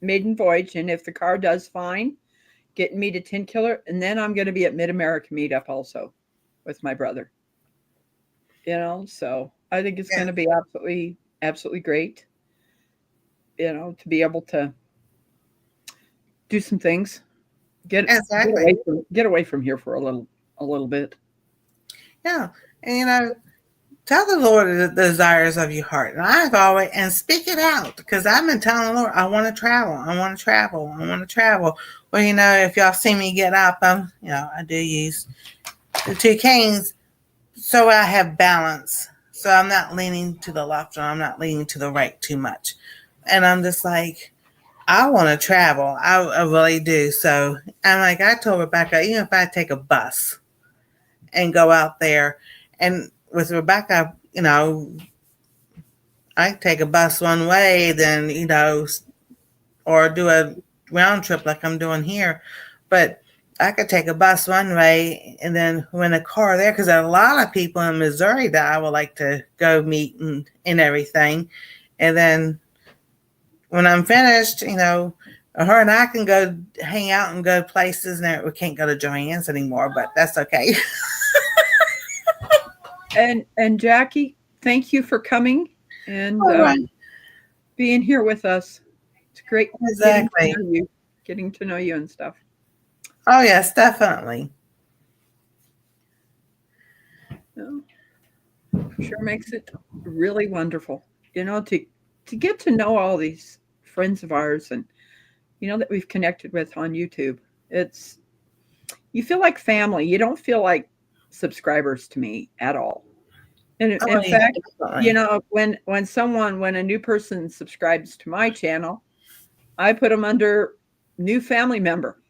Speaker 1: maiden voyage, and if the car does fine, getting me to 10 Killer, and then I'm going to be at Mid America Meetup also with my brother. So I think it's going to be absolutely, absolutely great. To be able to do some things, get away from here for a little bit.
Speaker 2: Yeah, and tell the Lord the desires of your heart. And I've always, and speak it out, because I've been telling the Lord, I want to travel. I want to travel. I want to travel. Well, if y'all see me get up, I do use the two canes so I have balance. So I'm not leaning to the left or I'm not leaning to the right too much. And I'm just like, I want to travel. I really do. So I'm like, I told Rebekah, even if I take a bus and go out there, and with Rebekah, I take a bus one way, then, or do a round trip like I'm doing here. But I could take a bus one way and then rent a car there, because there are a lot of people in Missouri that I would like to go meet and everything. And then when I'm finished, her and I can go hang out and go places. And we can't go to Joanne's anymore, but that's okay.
Speaker 1: And Jackie, thank you for coming and being here with us. It's great.
Speaker 2: Exactly.
Speaker 1: getting to know you and stuff.
Speaker 2: Oh, yes, definitely.
Speaker 1: You know, sure makes it really wonderful. To get to know all these friends of ours and that we've connected with on YouTube. It's You feel like family. You don't feel like subscribers to me at all. And
Speaker 2: Oh,
Speaker 1: in
Speaker 2: yeah,
Speaker 1: fact,
Speaker 2: definitely.
Speaker 1: when a new person subscribes to my channel, I put them under new family member.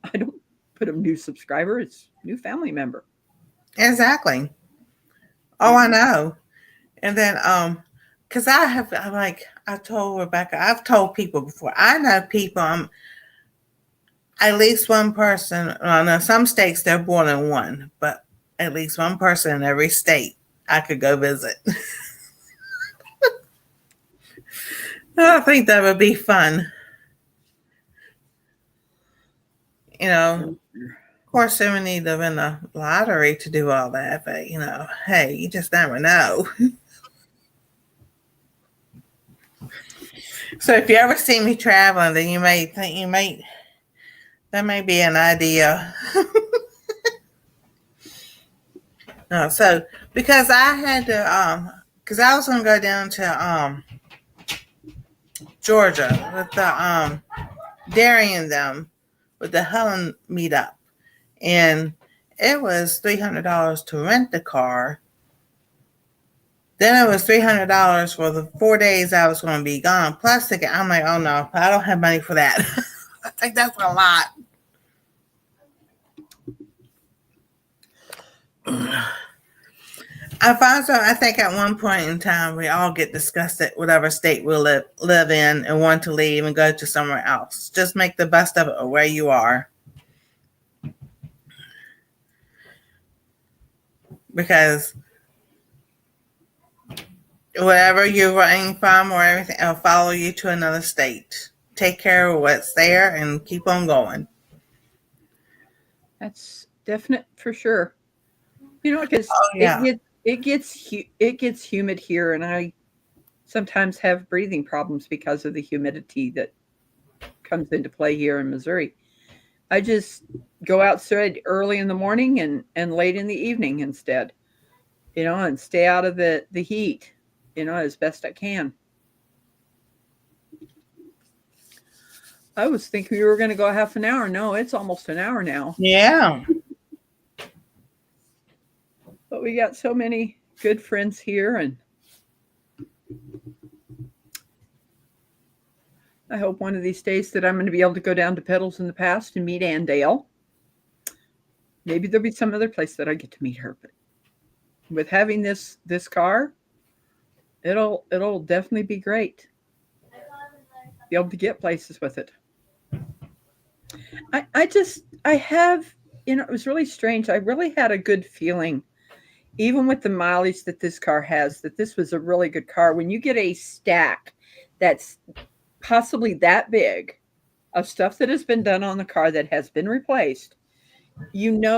Speaker 1: I don't put them new subscriber. It's new family member.
Speaker 2: Exactly. Oh, I
Speaker 1: You
Speaker 2: know. And then, because I'm like, I told Rebecca, I've told people before, I know people, at least one person, well, no, some states they're born in one, but at least one person in every state I could go visit. I think that would be fun.
Speaker 1: know,
Speaker 2: Of course, we need to win the lottery to do all that, but hey, you just never know. So if you ever see me traveling, then you may think that may be an idea. No, so because I had to, because I was gonna go down to Georgia with the Derry and them with the Helen meetup, and it was $300 to rent the car. Then it was $300 for the 4 days I was going to be gone, plus ticket. I'm like, oh no, I don't have money for that. I think that's a lot. I think at one point in time we all get disgusted whatever state we live in and want to leave and go to somewhere else. Just make the best of it where you are, because wherever you're running from or everything, it'll follow you to another state. Take care of what's there and keep on going.
Speaker 1: that's definite for sure. Because
Speaker 2: Oh yeah.
Speaker 1: it gets humid here, and I sometimes have breathing problems because of the humidity that comes into play here in Missouri. I just go outside early in the morning and late in the evening instead, and stay out of the heat, as best I can. I was thinking we were going to go half an hour. No, it's almost an hour now.
Speaker 2: Yeah.
Speaker 1: But we got so many good friends here, and I hope one of these days that I'm going to be able to go down to Pedals in the Past and meet Ann Dale. Maybe there'll be some other place that I get to meet her. But with having this car, it'll definitely be great. Be able to get places with it. I have it was really strange. I really had a good feeling, even with the mileage that this car has, that this was a really good car. When you get a stack that's possibly that big of stuff that has been done on the car that has been replaced,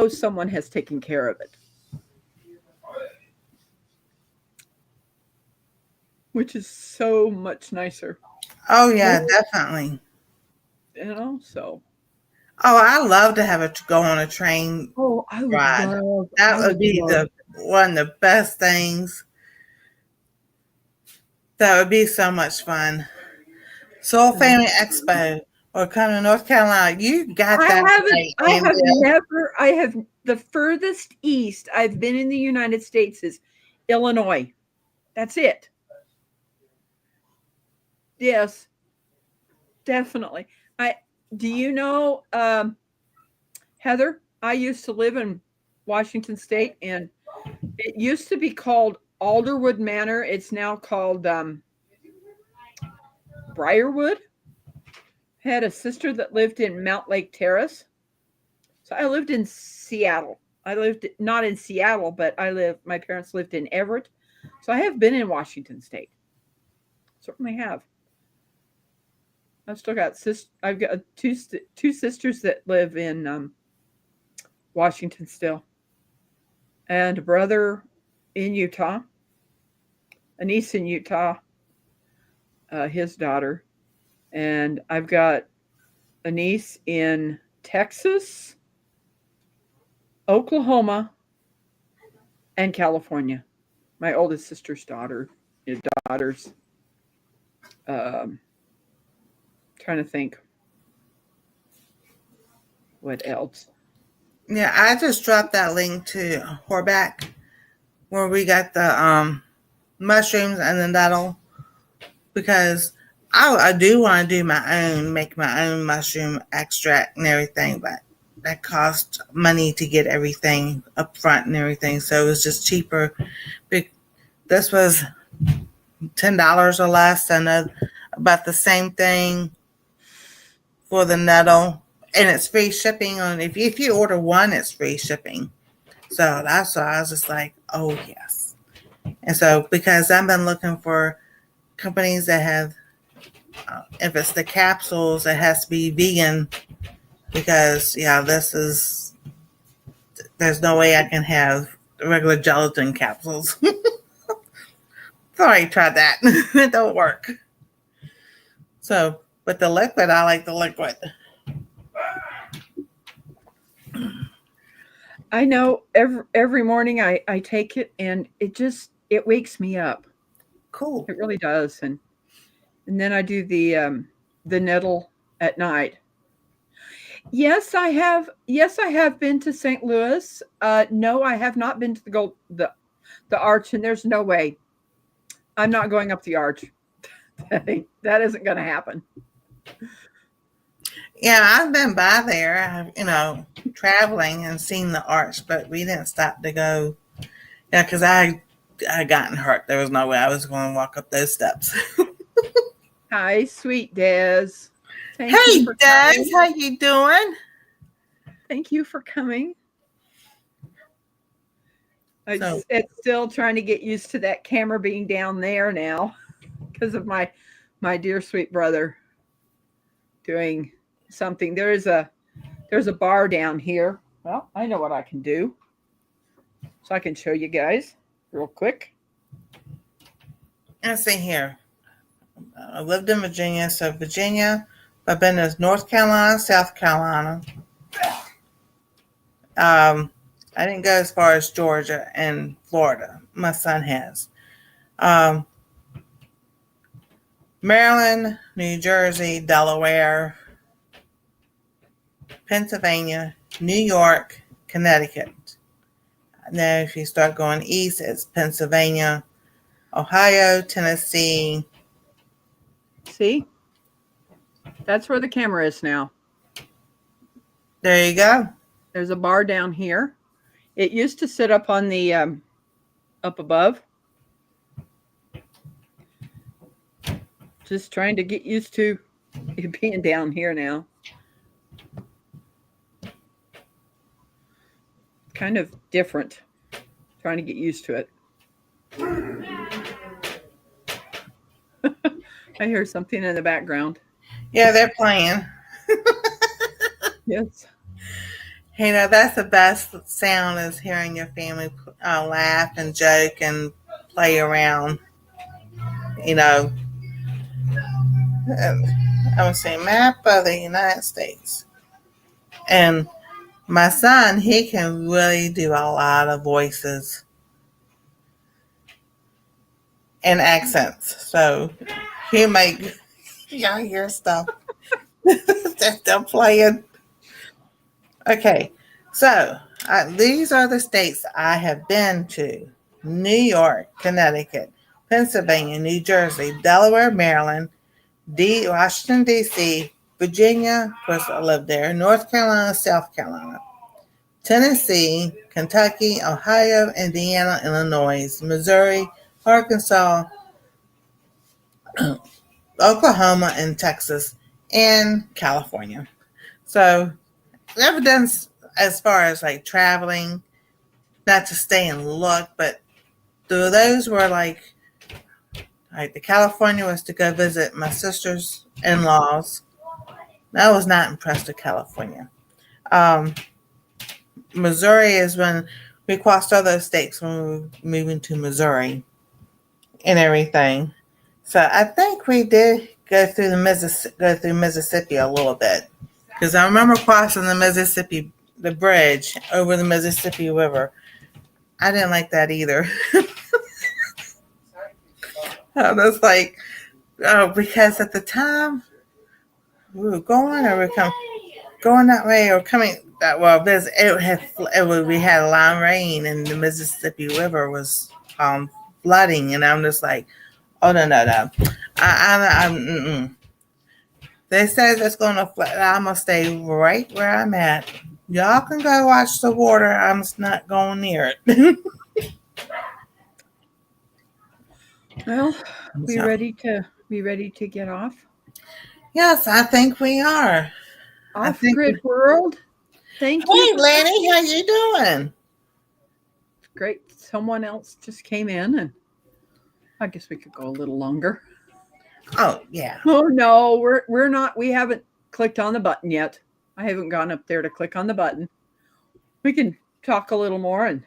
Speaker 1: someone has taken care of it. Which is so much nicer.
Speaker 2: Oh yeah, definitely.
Speaker 1: So.
Speaker 2: Oh, I love to have go on a train
Speaker 1: Oh,
Speaker 2: ride. That
Speaker 1: I
Speaker 2: would
Speaker 1: would
Speaker 2: be
Speaker 1: love.
Speaker 2: the one of the best things. That would be so much fun. Soul Family Expo or come to North Carolina. You got
Speaker 1: I
Speaker 2: that
Speaker 1: haven't.
Speaker 2: right,
Speaker 1: I have
Speaker 2: Andrea.
Speaker 1: never. I have the furthest east I've been in the United States is Illinois. That's it. Yes, definitely. I do you know Heather? I used to live in Washington State, and it used to be called Alderwood Manor. It's now called Briarwood. Had a sister that lived in Mount Lake Terrace. So I lived in Seattle. I lived not in Seattle, but my parents lived in Everett. So I have been in Washington State. Certainly have. I've got two sisters that live in Washington still, and a brother in Utah, a niece in Utah, his daughter, and I've got a niece in Texas, Oklahoma, and California. My oldest sister's daughters. Um, Trying to think what else.
Speaker 2: Yeah, I just dropped that link to Horback where we got the mushrooms and the nettle because I do want to do make my own mushroom extract and everything, but that cost money to get everything up front and everything. So it was just cheaper. This was $10 or less, and about the same thing for the nettle, and it's free shipping on if you order one, it's free shipping. So that's why I was just like, oh yes. And so because I've been looking for companies that have, if it's the capsules, it has to be vegan because yeah, there's no way I can have regular gelatin capsules. Sorry, tried that. It don't work. So, but the liquid, I like the liquid.
Speaker 1: I know every morning I take it and it wakes me up.
Speaker 2: Cool.
Speaker 1: It really does. And then I do the nettle at night. Yes, I have been to St. Louis. No, I have not been to the arch, and there's no way I'm not going up the arch. That isn't going to happen.
Speaker 2: Yeah, I've been by there, traveling and seen the arch, but we didn't stop to go. Yeah, because I gotten hurt. There was no way I was going to walk up those steps.
Speaker 1: Hi, sweet Des.
Speaker 2: Hey, Des, how you doing?
Speaker 1: Thank you for coming. It's still trying to get used to that camera being down there now because of my dear sweet brother doing something. There's a bar down here. Well, I know what I can do. So I can show you guys real quick.
Speaker 2: Let's see here. I lived in Virginia, so Virginia, I've been to North Carolina, South Carolina. I didn't go as far as Georgia and Florida. My son has. Maryland, New Jersey, Delaware, Pennsylvania, New York, Connecticut. Now, if you start going east, it's Pennsylvania, Ohio, Tennessee.
Speaker 1: See? That's where the camera is now.
Speaker 2: There you go.
Speaker 1: There's a bar down here. It used to sit up on the up above. Just trying to get used to it being down here now. Kind of different. Trying to get used to it. I hear something in the background.
Speaker 2: Yeah, they're playing.
Speaker 1: Yes.
Speaker 2: That's the best sound is hearing your family laugh and joke and play around. I was saying map of the United States. And my son, he can really do a lot of voices and accents. So he make y'all hear stuff that they're playing. Okay, so these are the states I have been to: New York, Connecticut, Pennsylvania, New Jersey, Delaware, Maryland, Washington, D.C., Virginia, of course I live there, North Carolina, South Carolina, Tennessee, Kentucky, Ohio, Indiana, Illinois, Missouri, Arkansas, Oklahoma, and Texas, and California. So never done as far as like traveling, not to stay and look, but those were like the California was to go visit my sister's in-laws. I was not impressed with California. Missouri is when we crossed all those states when we were moving to Missouri and everything. So I think we did go through Mississippi a little bit. Because I remember crossing the bridge over the Mississippi River. I didn't like that either. I was like, oh, because at the time we were going or we come going that way or coming that well. We had a lot of rain and the Mississippi River was flooding, and I'm just like, oh no. Mm-mm. They said it's gonna flood. I'm gonna stay right where I'm at. Y'all can go watch the water. I'm just not going near it.
Speaker 1: Well, we ready to get off?
Speaker 2: Yes, I think we are.
Speaker 1: Off grid world. Thank you.
Speaker 2: Hey, Lenny, how you doing?
Speaker 1: Great. Someone else just came in, and I guess we could go a little longer.
Speaker 2: Oh yeah.
Speaker 1: Oh no, we're not. We haven't clicked on the button yet. I haven't gone up there to click on the button. We can talk a little more and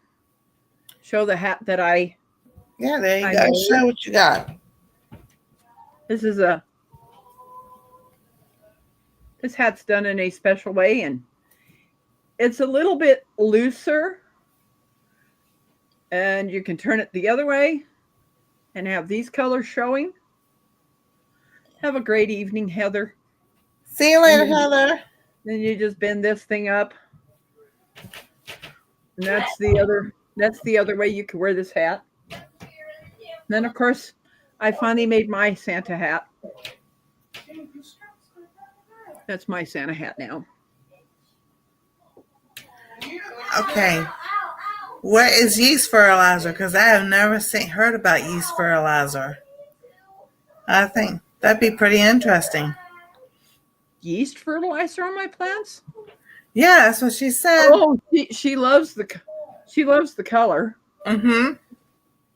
Speaker 1: show the hat that I.
Speaker 2: Yeah, there you go. Show what you got.
Speaker 1: This hat's done in a special way, and it's a little bit looser, and you can turn it the other way and have these colors showing. Have a great evening, Heather.
Speaker 2: See you later, Heather.
Speaker 1: Then you just bend this thing up, and that's the other way you could wear this hat. And then, of course, I finally made my Santa hat. That's my Santa hat now.
Speaker 2: Okay. What is yeast fertilizer? Because I have never heard about yeast fertilizer. I think that'd be pretty interesting.
Speaker 1: Yeast fertilizer on my plants?
Speaker 2: Yeah, that's what she said.
Speaker 1: Oh, she loves the color.
Speaker 2: Mm-hmm.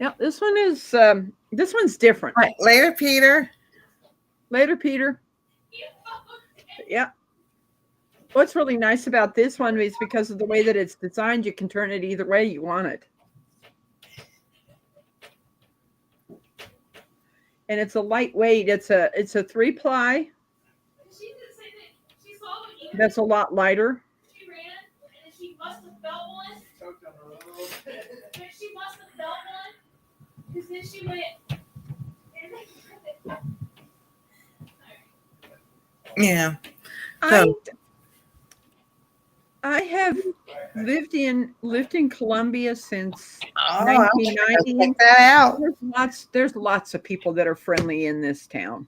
Speaker 1: Yeah, this one's different.
Speaker 2: Right. Later, Peter.
Speaker 1: Later, Peter. Yeah. What's really nice about this one is because of the way that it's designed, you can turn it either way you want it. And it's a lightweight. It's a 3-ply. That's a lot lighter.
Speaker 3: She ran and she must have felt one. She must have felt one. Because then she went.
Speaker 2: Yeah.
Speaker 1: I have lived in Columbia since 1990.
Speaker 2: Check that out.
Speaker 1: There's lots of people that are friendly in this town.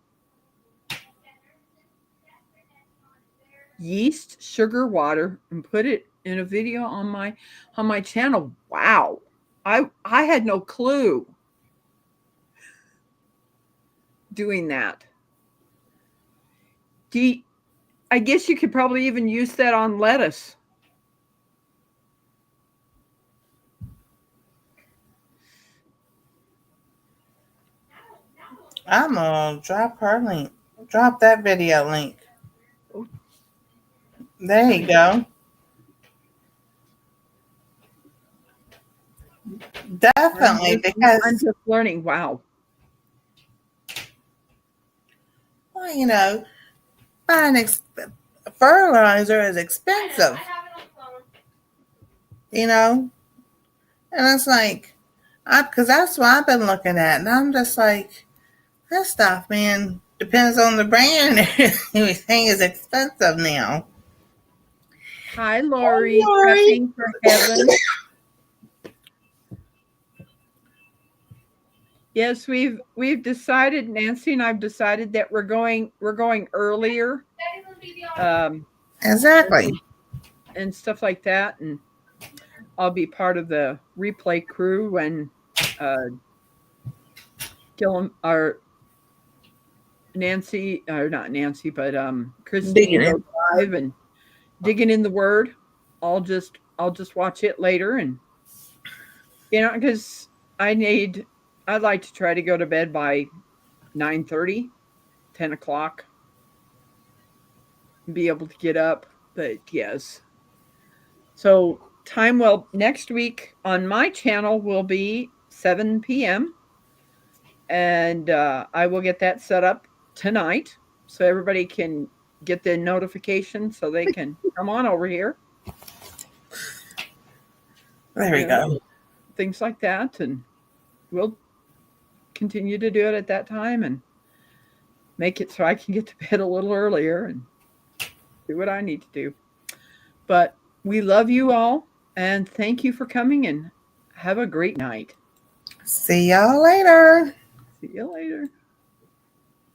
Speaker 1: Yeast, sugar, water, and put it in a video on my channel. Wow. I had no clue doing that. I guess you could probably even use that on lettuce.
Speaker 2: I'm gonna drop that video link. There you go. Definitely, because
Speaker 1: I'm just learning. Wow.
Speaker 2: Well, buying fertilizer is expensive. And it's like, because that's what I've been looking at, and I'm just like, that stuff, man, depends on the brand. Everything is expensive now.
Speaker 1: Hi, Lori.
Speaker 2: Hi, Lori.
Speaker 1: Prepping for heaven. Yes, we've decided, Nancy and I've decided that we're going earlier.
Speaker 2: Exactly.
Speaker 1: And stuff like that, and I'll be part of the replay crew when Nancy, or not Nancy, but Christine goes live and digging in the Word. I'll just watch it later, and because I'd like to try to go to bed by 9:30, 10 o'clock, and be able to get up. But yes, so next week on my channel will be 7 p.m. and I will get that set up tonight so everybody can get the notification so they can come on over here.
Speaker 2: There we go.
Speaker 1: Things like that, and we'll continue to do it at that time and make it so I can get to bed a little earlier and do what I need to do. But we love you all, and thank you for coming, and have a great night.
Speaker 2: See y'all later.
Speaker 1: See you later.